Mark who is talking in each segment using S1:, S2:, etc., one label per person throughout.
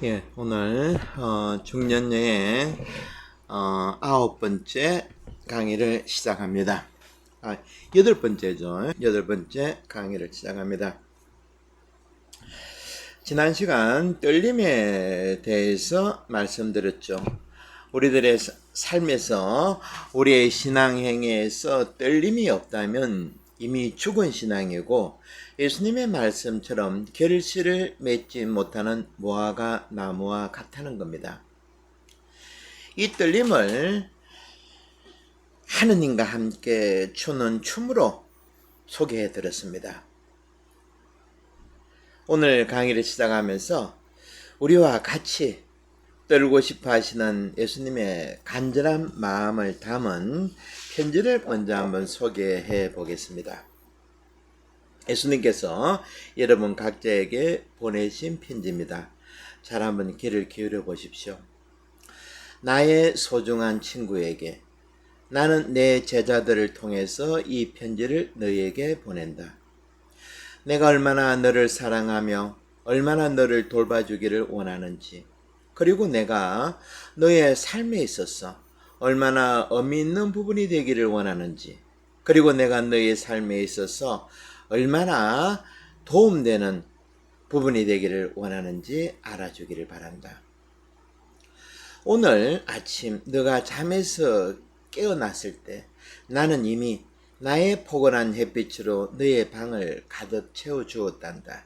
S1: 예, 오늘 중년여행 9번째 강의를 시작합니다. 8번째죠. 8번째 강의를 시작합니다. 지난 시간 떨림에 대해서 말씀드렸죠. 우리들의 삶에서 우리의 신앙행위에서 떨림이 없다면 이미 죽은 신앙이고 예수님의 말씀처럼 결실을 맺지 못하는 무화과 나무와 같다는 겁니다. 이 떨림을 하느님과 함께 추는 춤으로 소개해 드렸습니다. 오늘 강의를 시작하면서 우리와 같이 떨고 싶어 하시는 예수님의 간절한 마음을 담은 편지를 먼저 한번 소개해 보겠습니다. 예수님께서 여러분 각자에게 보내신 편지입니다. 잘 한번 귀를 기울여 보십시오. 나의 소중한 친구에게 나는 내 제자들을 통해서 이 편지를 너희에게 보낸다. 내가 얼마나 너를 사랑하며 얼마나 너를 돌봐주기를 원하는지, 그리고 내가 너의 삶에 있어서 얼마나 의미 있는 부분이 되기를 원하는지, 그리고 내가 너의 삶에 있어서 얼마나 도움되는 부분이 되기를 원하는지 알아주기를 바란다. 오늘 아침 너가 잠에서 깨어났을 때 나는 이미 나의 포근한 햇빛으로 너의 방을 가득 채워주었단다.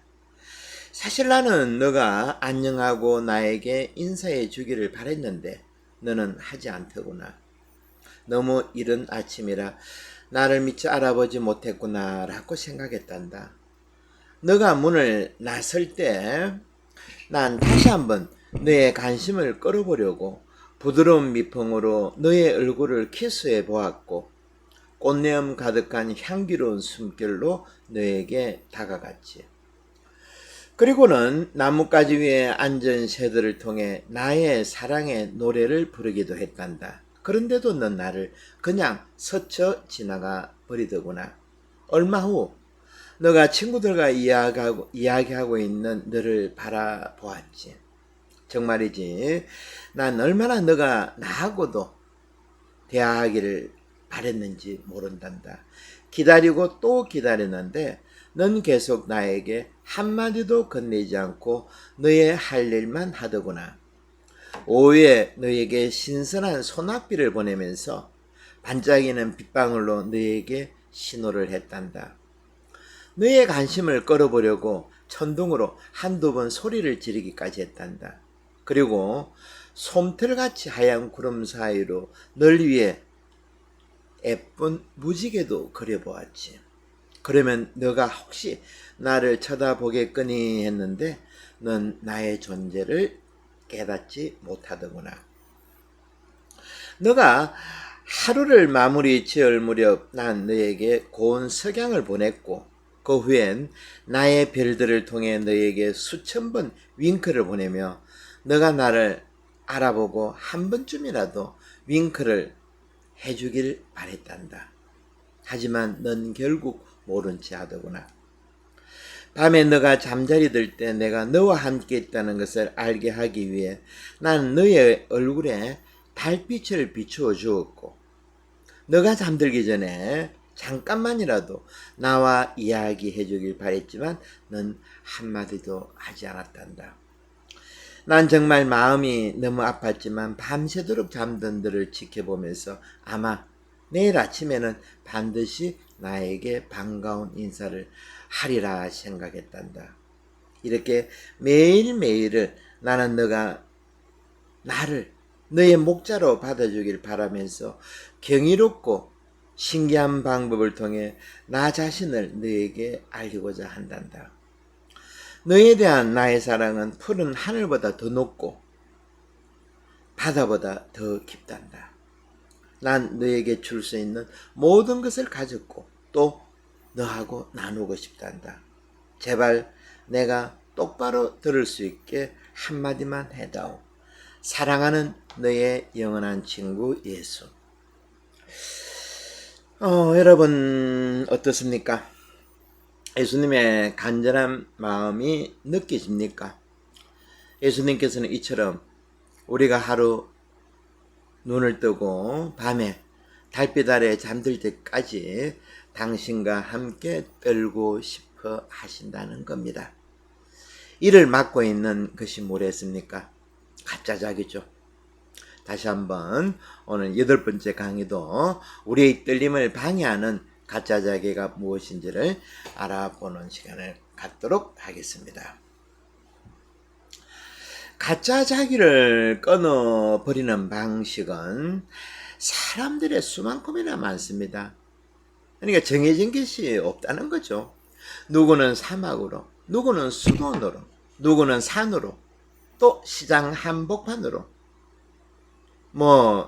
S1: 사실 나는 너가 안녕하고 나에게 인사해 주기를 바랬는데 너는 하지 않더구나. 너무 이른 아침이라 나를 미처 알아보지 못했구나 라고 생각했단다. 너가 문을 나설 때 난 다시 한번 너의 관심을 끌어보려고 부드러운 미풍으로 너의 얼굴을 키스해 보았고 꽃내음 가득한 향기로운 숨결로 너에게 다가갔지. 그리고는 나뭇가지 위에 앉은 새들을 통해 나의 사랑의 노래를 부르기도 했단다. 그런데도 넌 나를 그냥 스쳐 지나가 버리더구나. 얼마 후 너가 친구들과 이야기하고 있는 너를 바라보았지. 정말이지. 난 얼마나 너가 나하고도 대화하기를 바랬는지 모른단다. 기다리고 또 기다렸는데 넌 계속 나에게 한마디도 건네지 않고 너의 할 일만 하더구나. 오후에 너에게 신선한 소낙비를 보내면서 반짝이는 빗방울로 너에게 신호를 했단다. 너의 관심을 끌어보려고 천둥으로 한두 번 소리를 지르기까지 했단다. 그리고 솜털같이 하얀 구름 사이로 널 위해 예쁜 무지개도 그려보았지. 그러면 너가 혹시 나를 쳐다보겠거니 했는데 넌 나의 존재를 깨닫지 못하더구나. 너가 하루를 마무리 지을 무렵 난 너에게 고운 석양을 보냈고 그 후엔 나의 별들을 통해 너에게 수천 번 윙크를 보내며 너가 나를 알아보고 한 번쯤이라도 윙크를 해주길 바랬단다. 하지만 넌 결국 모른 채 하더구나. 밤에 너가 잠자리 들 때 내가 너와 함께 있다는 것을 알게 하기 위해 난 너의 얼굴에 달빛을 비추어 주었고 너가 잠들기 전에 잠깐만이라도 나와 이야기해 주길 바랬지만 넌 한마디도 하지 않았단다. 난 정말 마음이 너무 아팠지만 밤새도록 잠든 너를 지켜보면서 아마 내일 아침에는 반드시 나에게 반가운 인사를 하리라 생각했단다. 이렇게 매일매일을 나는 너가 나를 너의 목자로 받아주길 바라면서 경이롭고 신기한 방법을 통해 나 자신을 너에게 알리고자 한단다. 너에 대한 나의 사랑은 푸른 하늘보다 더 높고 바다보다 더 깊단다. 난 너에게 줄 수 있는 모든 것을 가졌고 또 너하고 나누고 싶단다. 제발 내가 똑바로 들을 수 있게 한마디만 해다오. 사랑하는 너의 영원한 친구 예수. 여러분 어떻습니까? 예수님의 간절한 마음이 느껴집니까? 예수님께서는 이처럼 우리가 하루 눈을 뜨고 밤에 달빛 아래 잠들 때까지 당신과 함께 떨고 싶어 하신다는 겁니다. 이를 막고 있는 것이 뭐랬습니까? 가짜 자기죠. 다시 한번 오늘 8번째 강의도 우리의 떨림을 방해하는 가짜 자기가 무엇인지를 알아보는 시간을 갖도록 하겠습니다. 가짜 자기를 끊어버리는 방식은 사람들의 수만큼이나 많습니다. 그러니까 정해진 것이 없다는 거죠. 누구는 사막으로, 누구는 수도원으로, 누구는 산으로, 또 시장 한복판으로,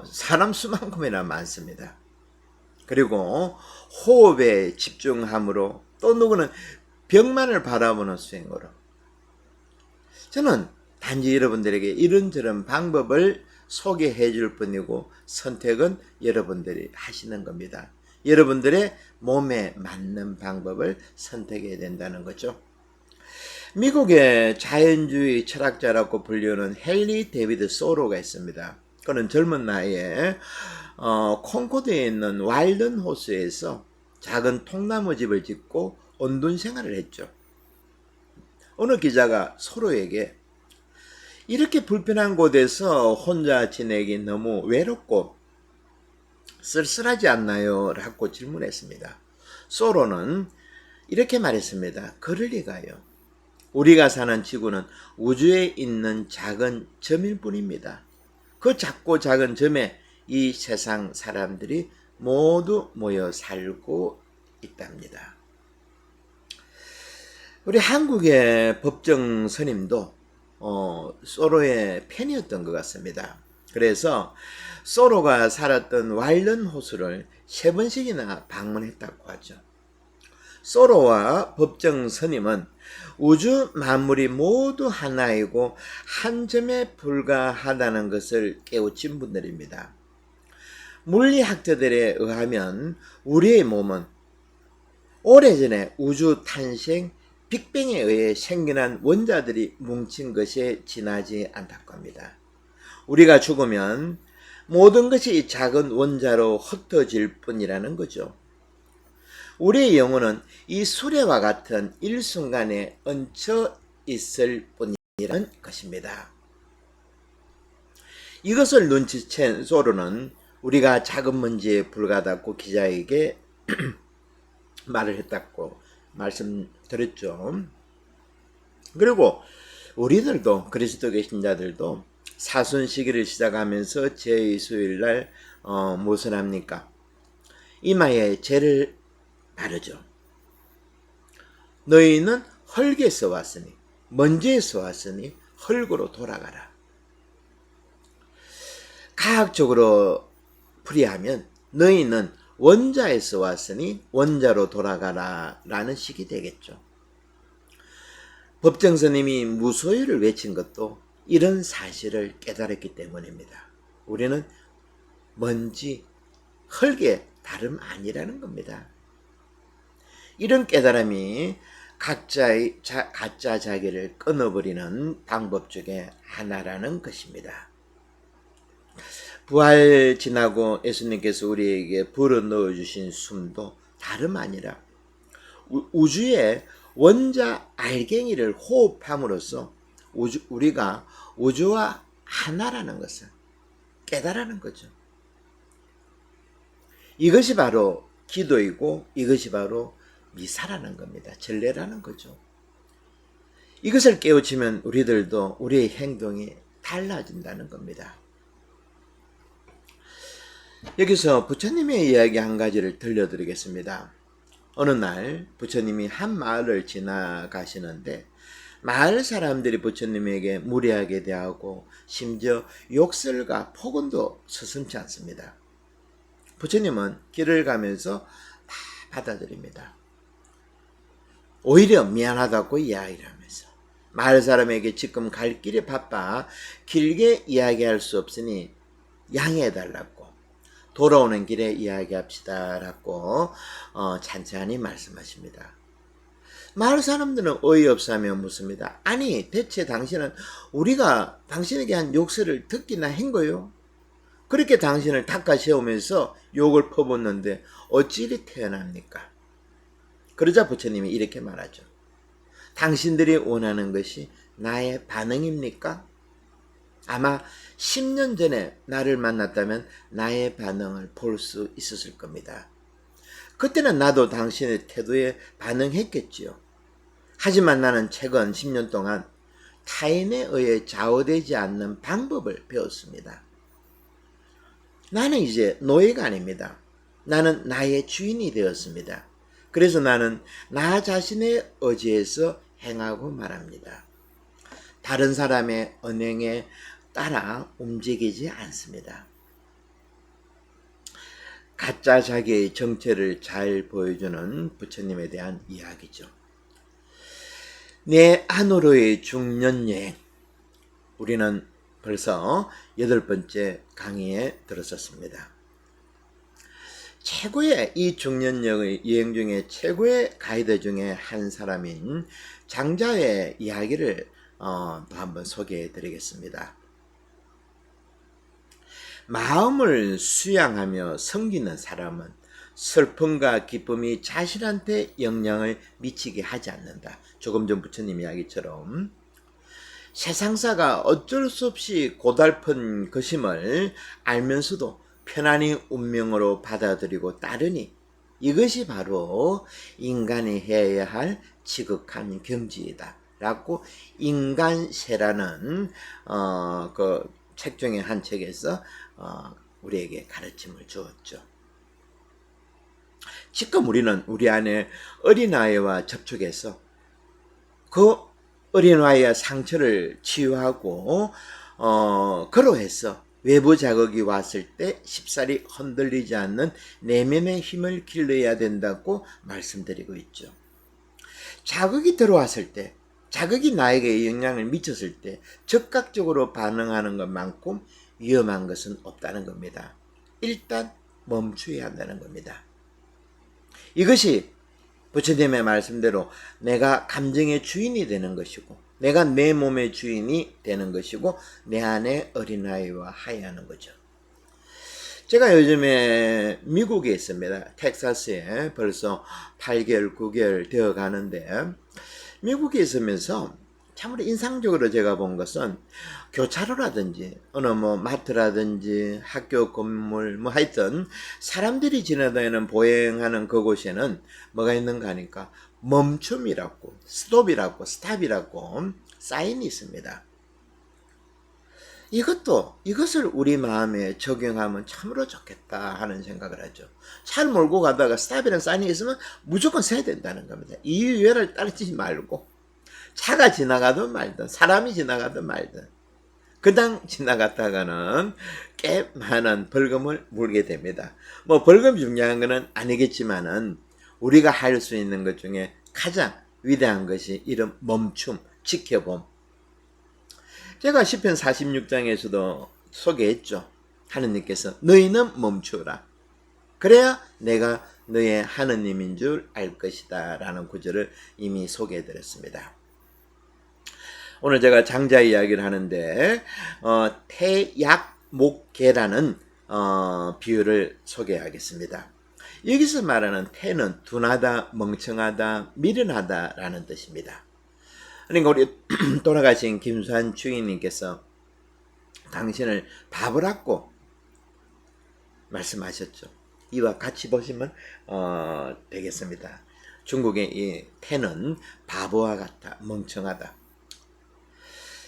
S1: 사람 수만큼이나 많습니다. 그리고 호흡에 집중함으로, 또 누구는 벽만을 바라보는 수행으로. 저는 단지 여러분들에게 이런저런 방법을 소개해 줄 뿐이고 선택은 여러분들이 하시는 겁니다. 여러분들의 몸에 맞는 방법을 선택해야 된다는 거죠. 미국의 자연주의 철학자라고 불리는 헨리 데이비드 소로가 있습니다. 그는 젊은 나이에 콩코드에 있는 와일든 호수에서 작은 통나무 집을 짓고 온둔 생활을 했죠. 어느 기자가 소로에게 이렇게 불편한 곳에서 혼자 지내기 너무 외롭고 쓸쓸하지 않나요? 라고 질문했습니다. 소로는 이렇게 말했습니다. 그럴 리가요. 우리가 사는 지구는 우주에 있는 작은 점일 뿐입니다. 그 작고 작은 점에 이 세상 사람들이 모두 모여 살고 있답니다. 우리 한국의 법정 스님도 소로의 팬이었던 것 같습니다. 그래서 소로가 살았던 와일든 호수를 3번씩이나 방문했다고 하죠. 소로와 법정 스님은 우주 만물이 모두 하나이고 한 점에 불과하다는 것을 깨우친 분들입니다. 물리학자들에 의하면 우리의 몸은 오래전에 우주 탄생 빅뱅에 의해 생겨난 원자들이 뭉친 것에 지나지 않다고 합니다. 우리가 죽으면 모든 것이 작은 원자로 흩어질 뿐이라는 거죠. 우리의 영혼은 이 수레와 같은 일순간에 얹혀 있을 뿐이라는 것입니다. 이것을 눈치챈 소로는 우리가 작은 먼지에 불과하다고 기자에게 말을 했다고 말씀드렸죠. 그리고 우리들도 그리스도의 신자들도 사순 시기를 시작하면서 제2수요일날 무엇을 합니까? 이마에 죄를 바르죠. 너희는 흙에서 왔으니 먼지에서 왔으니 흙으로 돌아가라. 과학적으로 풀이하면 너희는 원자에서 왔으니 원자로 돌아가라 라는 식이 되겠죠. 법정스님이 무소유를 외친 것도 이런 사실을 깨달았기 때문입니다. 우리는 먼지, 흙의 다름 아니라는 겁니다. 이런 깨달음이 각자의 가짜 자기를 끊어버리는 방법 중에 하나라는 것입니다. 부활 지나고 예수님께서 우리에게 불어 넣어주신 숨도 다름 아니라 우주의 원자 알갱이를 호흡함으로써 우리가 우주와 하나라는 것을 깨달아는 거죠. 이것이 바로 기도이고 이것이 바로 미사라는 겁니다. 전례라는 거죠. 이것을 깨우치면 우리들도 우리의 행동이 달라진다는 겁니다. 여기서 부처님의 이야기 한 가지를 들려드리겠습니다. 어느 날 부처님이 한 마을을 지나가시는데 마을 사람들이 부처님에게 무례하게 대하고 심지어 욕설과 폭언도 서슴지 않습니다. 부처님은 길을 가면서 다 받아들입니다. 오히려 미안하다고 이야기를 하면서 마을 사람에게 지금 갈 길이 바빠 길게 이야기할 수 없으니 양해해달라고 돌아오는 길에 이야기합시다 라고 찬찬히 말씀하십니다. 마을 사람들은 어이없사며 묻습니다. 아니 대체 당신은 우리가 당신에게 한 욕설을 듣기나 한 거요? 그렇게 당신을 닦아 세우면서 욕을 퍼붓는데 어찌 이리 태어납니까? 그러자 부처님이 이렇게 말하죠. 당신들이 원하는 것이 나의 반응입니까? 아마 10년 전에 나를 만났다면 나의 반응을 볼 수 있었을 겁니다. 그때는 나도 당신의 태도에 반응했겠지요. 하지만 나는 최근 10년 동안 타인에 의해 좌우되지 않는 방법을 배웠습니다. 나는 이제 노예가 아닙니다. 나는 나의 주인이 되었습니다. 그래서 나는 나 자신의 의지에서 행하고 말합니다. 다른 사람의 언행에 따라 움직이지 않습니다. 가짜 자기의 정체를 잘 보여주는 부처님에 대한 이야기죠. 내 안으로의 중년여행. 우리는 벌써 8번째 강의에 들었었습니다. 최고의 이 중년여행 중에 최고의 가이드 중에 한 사람인 장자의 이야기를 또 한번 소개해 드리겠습니다. 마음을 수양하며 섬기는 사람은 슬픔과 기쁨이 자신한테 영향을 미치게 하지 않는다. 조금 전 부처님 이야기처럼 세상사가 어쩔 수 없이 고달픈 것임을 알면서도 편안히 운명으로 받아들이고 따르니 이것이 바로 인간이 해야 할 지극한 경지이다 라고 인간세라는 그 책 중에 한 책에서 우리에게 가르침을 주었죠. 지금 우리는 우리 안에 어린아이와 접촉해서 그 어린아이의 상처를 치유하고 그로 해서 외부 자극이 왔을 때 쉽사리 흔들리지 않는 내면의 힘을 길러야 된다고 말씀드리고 있죠. 자극이 들어왔을 때, 자극이 나에게 영향을 미쳤을 때 즉각적으로 반응하는 것만큼 위험한 것은 없다는 겁니다. 일단 멈춰야 한다는 겁니다. 이것이 부처님의 말씀대로 내가 감정의 주인이 되는 것이고 내가 내 몸의 주인이 되는 것이고 내 안에 어린아이와 하야하는 거죠. 제가 요즘에 미국에 있습니다. 텍사스에 벌써 8개월, 9개월 되어 가는데 미국에 있으면서 참으로 인상적으로 제가 본 것은 교차로라든지 어느 마트라든지 학교 건물 하여튼 사람들이 지나다니는 보행하는 그곳에는 뭐가 있는가 하니까 멈춤이라고 스톱이라고 스탑이라고 사인이 있습니다. 이것을 우리 마음에 적용하면 참으로 좋겠다 하는 생각을 하죠. 차를 몰고 가다가 스탑이라는 사인이 있으면 무조건 서야 된다는 겁니다. 이유를 따르지 말고 차가 지나가든 말든 사람이 지나가든 말든 그냥 지나갔다가는 꽤 많은 벌금을 물게 됩니다. 벌금 중요한 거는 아니겠지만은 우리가 할 수 있는 것 중에 가장 위대한 것이 이런 멈춤, 지켜봄. 제가 시편 46장에서도 소개했죠. 하느님께서 너희는 멈추라. 그래야 내가 너의 하느님인 줄 알 것이다 라는 구절을 이미 소개해 드렸습니다. 오늘 제가 장자 이야기를 하는데 태약목계라는 비유를 소개하겠습니다. 여기서 말하는 태는 둔하다, 멍청하다, 미련하다 라는 뜻입니다. 그러니까 우리 돌아가신 김수환 주인님께서 당신을 바보라고 말씀하셨죠. 이와 같이 보시면 되겠습니다. 중국의 이 태는 바보와 같다, 멍청하다.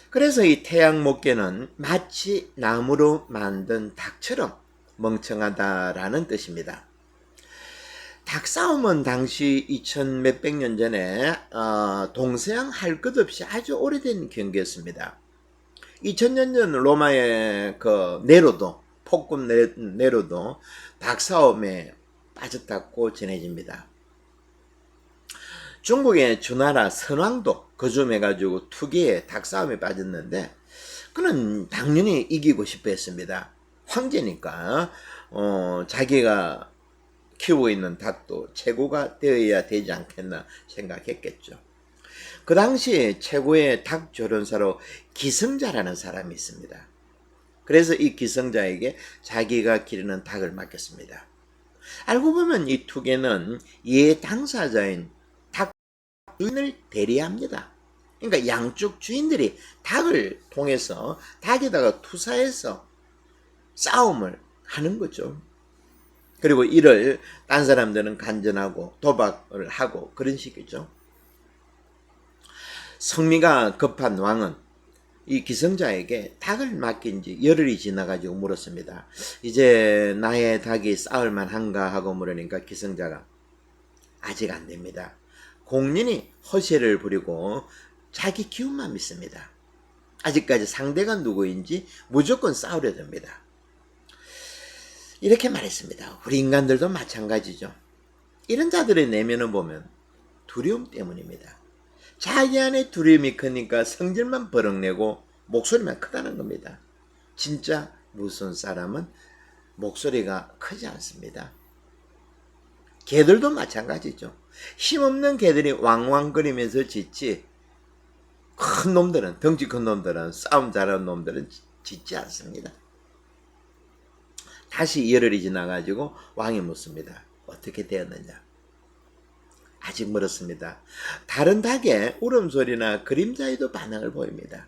S1: 그래서 이 태양목계는 마치 나무로 만든 닭처럼 멍청하다라는 뜻입니다. 닭싸움은 당시 2000 몇백 년 전에 동서양 할 것 없이 아주 오래된 경기였습니다. 2000년 전 로마의 그 네로도 폭군 네로도 닭싸움에 빠졌다고 전해집니다. 중국의 주나라 선왕도 거주해가지고 투기에 닭싸움에 빠졌는데 그는 당연히 이기고 싶어 했습니다. 황제니까 자기가 키우고 있는 닭도 최고가 되어야 되지 않겠나 생각했겠죠. 그 당시 최고의 닭 조련사로 기성자라는 사람이 있습니다. 그래서 이 기성자에게 자기가 기르는 닭을 맡겼습니다. 알고 보면 이 투개는 예 당사자인 닭 주인을 대리합니다. 그러니까 양쪽 주인들이 닭을 통해서 닭에다가 투사해서 싸움을 하는 거죠. 그리고 이를 딴 사람들은 간전하고 도박을 하고 그런 식이죠. 성미가 급한 왕은 이 기성자에게 닭을 맡긴 지 열흘이 지나가지고 물었습니다. 이제 나의 닭이 싸울 만한가 하고 물으니까 기성자가 아직 안 됩니다. 공연히 허세를 부리고 자기 기운만 믿습니다. 아직까지 상대가 누구인지 무조건 싸우려 됩니다. 이렇게 말했습니다. 우리 인간들도 마찬가지죠. 이런 자들의 내면을 보면 두려움 때문입니다. 자기 안에 두려움이 크니까 성질만 버럭내고 목소리만 크다는 겁니다. 진짜 무서운 사람은 목소리가 크지 않습니다. 개들도 마찬가지죠. 힘없는 개들이 왕왕거리면서 짖지, 큰 놈들은, 덩치 큰 놈들은, 싸움 잘하는 놈들은 짖지 않습니다. 다시 열흘이 지나가지고 왕이 묻습니다. 어떻게 되었느냐? 아직 멀었습니다. 다른 닭의 울음소리나 그림자에도 반응을 보입니다.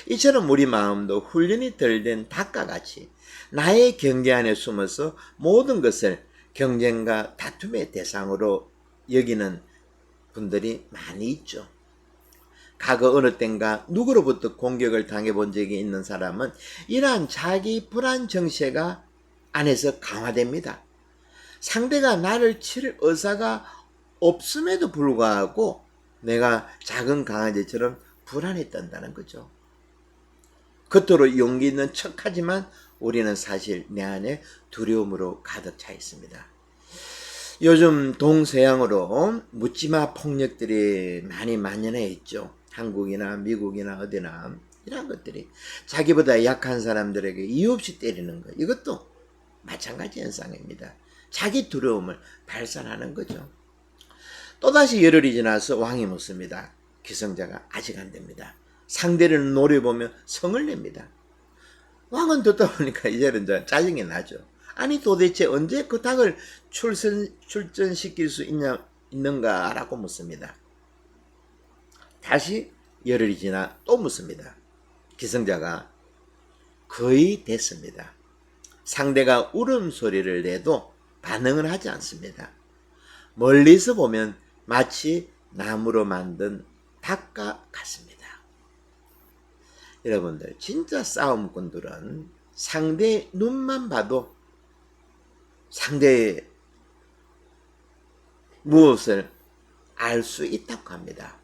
S1: 이처럼 우리 마음도 훈련이 덜 된 닭과 같이 나의 경계 안에 숨어서 모든 것을 경쟁과 다툼의 대상으로 여기는 분들이 많이 있죠. 과거 어느 땐가 누구로부터 공격을 당해본 적이 있는 사람은 이러한 자기 불안 정체가 안에서 강화됩니다. 상대가 나를 칠 의사가 없음에도 불구하고 내가 작은 강아지처럼 불안에 떤다는 거죠. 겉으로 용기 있는 척하지만 우리는 사실 내 안에 두려움으로 가득 차 있습니다. 요즘 동서양으로 묻지마 폭력들이 많이 만연해 있죠. 한국이나 미국이나 어디나 이런 것들이 자기보다 약한 사람들에게 이유 없이 때리는 것, 이것도 마찬가지 현상입니다. 자기 두려움을 발산하는 거죠. 또다시 열흘이 지나서 왕이 묻습니다. 기성자가 아직 안 됩니다. 상대를 노려보며 성을 냅니다. 왕은 듣다 보니까 이제는 짜증이 나죠. 아니 도대체 언제 그 닭을 출전시킬 수 있는가라고 묻습니다. 다시 열흘이 지나 또 묻습니다. 기성자가 거의 됐습니다. 상대가 울음소리를 내도 반응을 하지 않습니다. 멀리서 보면 마치 나무로 만든 닭과 같습니다. 여러분들, 진짜 싸움꾼들은 상대의 눈만 봐도 상대의 무엇을 알 수 있다고 합니다.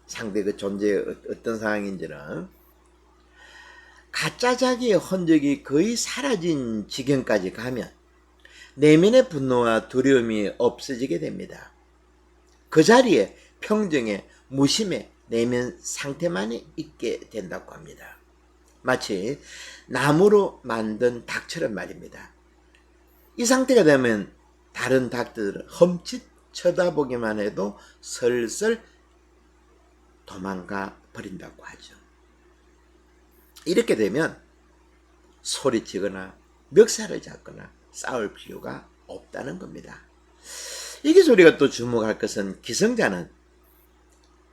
S1: 상대 그 존재의 어떤 상황인지는. 가짜 자기의 흔적이 거의 사라진 지경까지 가면 내면의 분노와 두려움이 없어지게 됩니다. 그 자리에 평정에 무심의 내면 상태만이 있게 된다고 합니다. 마치 나무로 만든 닭처럼 말입니다. 이 상태가 되면 다른 닭들을 험칫 쳐다보기만 해도 슬슬 도망가 버린다고 하죠. 이렇게 되면 소리치거나 멱살을 잡거나 싸울 필요가 없다는 겁니다. 여기서 우리가 또 주목할 것은 기성자는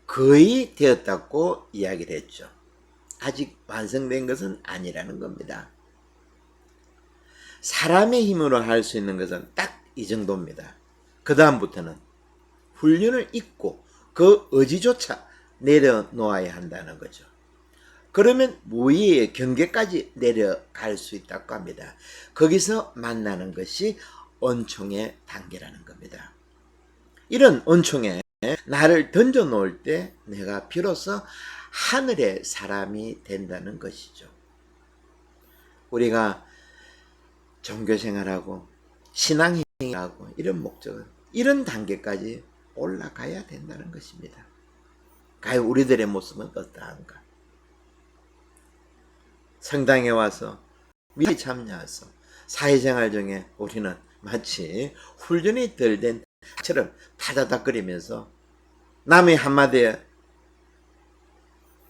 S1: 거의 되었다고 이야기를 했죠. 아직 완성된 것은 아니라는 겁니다. 사람의 힘으로 할 수 있는 것은 딱 이 정도입니다. 그 다음부터는 훈련을 잊고 그 의지조차 내려놓아야 한다는 거죠. 그러면 무의의 경계까지 내려갈 수 있다고 합니다. 거기서 만나는 것이 은총의 단계라는 겁니다. 이런 은총에 나를 던져놓을 때 내가 비로소 하늘의 사람이 된다는 것이죠. 우리가 종교생활하고 신앙행위하고 이런 목적은 이런 단계까지 올라가야 된다는 것입니다. 과연 우리들의 모습은 어떠한가? 성당에 와서 미리 참여해서 사회생활 중에 우리는 마치 훈련이 덜 된 처럼 타다닥거리면서 남의 한마디에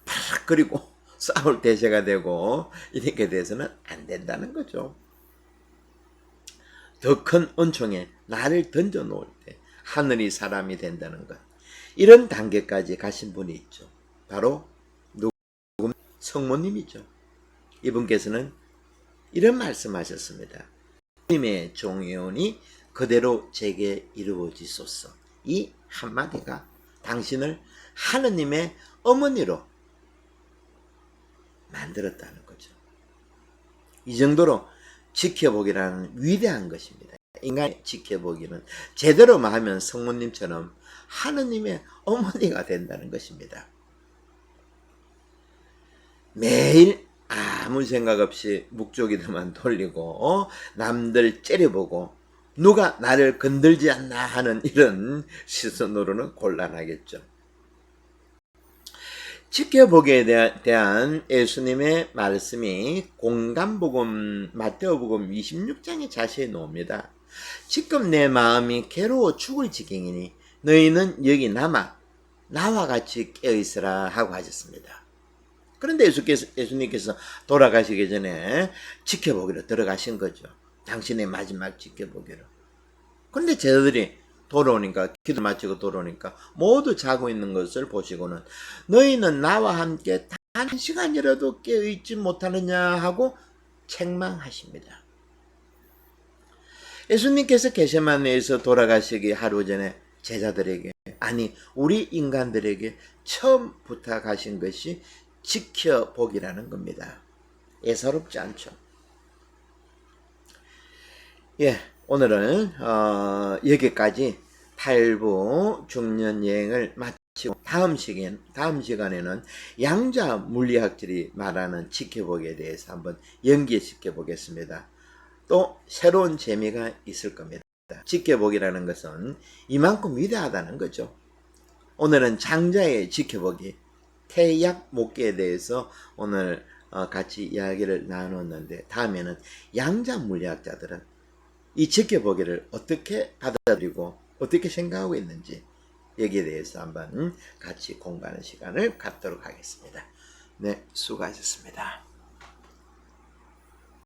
S1: 파락거리고 싸울 대세가 되고 이렇게 돼서는 안 된다는 거죠. 더 큰 은총에 나를 던져 놓을 때 하늘이 사람이 된다는 것. 이런 단계까지 가신 분이 있죠. 바로 성모님이죠. 이분께서는 이런 말씀하셨습니다. 주님의 종연이 그대로 제게 이루어지소서. 이 한마디가 당신을 하느님의 어머니로 만들었다는 거죠. 이 정도로 지켜보기라는 위대한 것입니다. 인간의 지켜보기는 제대로 하면 성모님처럼 하느님의 어머니가 된다는 것입니다. 매일 아무 생각 없이 묵조기들만 돌리고 남들 째려보고 누가 나를 건들지 않나 하는 이런 시선으로는 곤란하겠죠. 지켜보기에 대한 예수님의 말씀이 공간복음 마태오복음 26장에 자세히 나옵니다. 지금 내 마음이 괴로워 죽을 지경이니 너희는 여기 남아 나와 같이 깨어있으라 하고 하셨습니다. 그런데 예수님께서 돌아가시기 전에 지켜보기로 들어가신 거죠. 당신의 마지막 지켜보기로. 그런데 제자들이 돌아오니까, 기도 마치고 돌아오니까 모두 자고 있는 것을 보시고는 너희는 나와 함께 단 한 시간이라도 깨어있지 못하느냐 하고 책망하십니다. 예수님께서 겟세마네에서 돌아가시기 하루 전에 제자들에게, 아니 우리 인간들에게 처음 부탁하신 것이 지켜보기라는 겁니다. 예사롭지 않죠. 예, 오늘은 여기까지 8부 중년 여행을 마치고 다음 시간에는 양자 물리학들이 말하는 지켜보기에 대해서 한번 연계시켜 보겠습니다. 또 새로운 재미가 있을 겁니다. 지켜보기라는 것은 이만큼 위대하다는 거죠. 오늘은 장자의 지켜보기, 태약 목계에 대해서 오늘 같이 이야기를 나눴는데, 다음에는 양자 물리학자들은 이 지켜보기를 어떻게 받아들이고 어떻게 생각하고 있는지 여기에 대해서 한번 같이 공부하는 시간을 갖도록 하겠습니다. 네, 수고하셨습니다.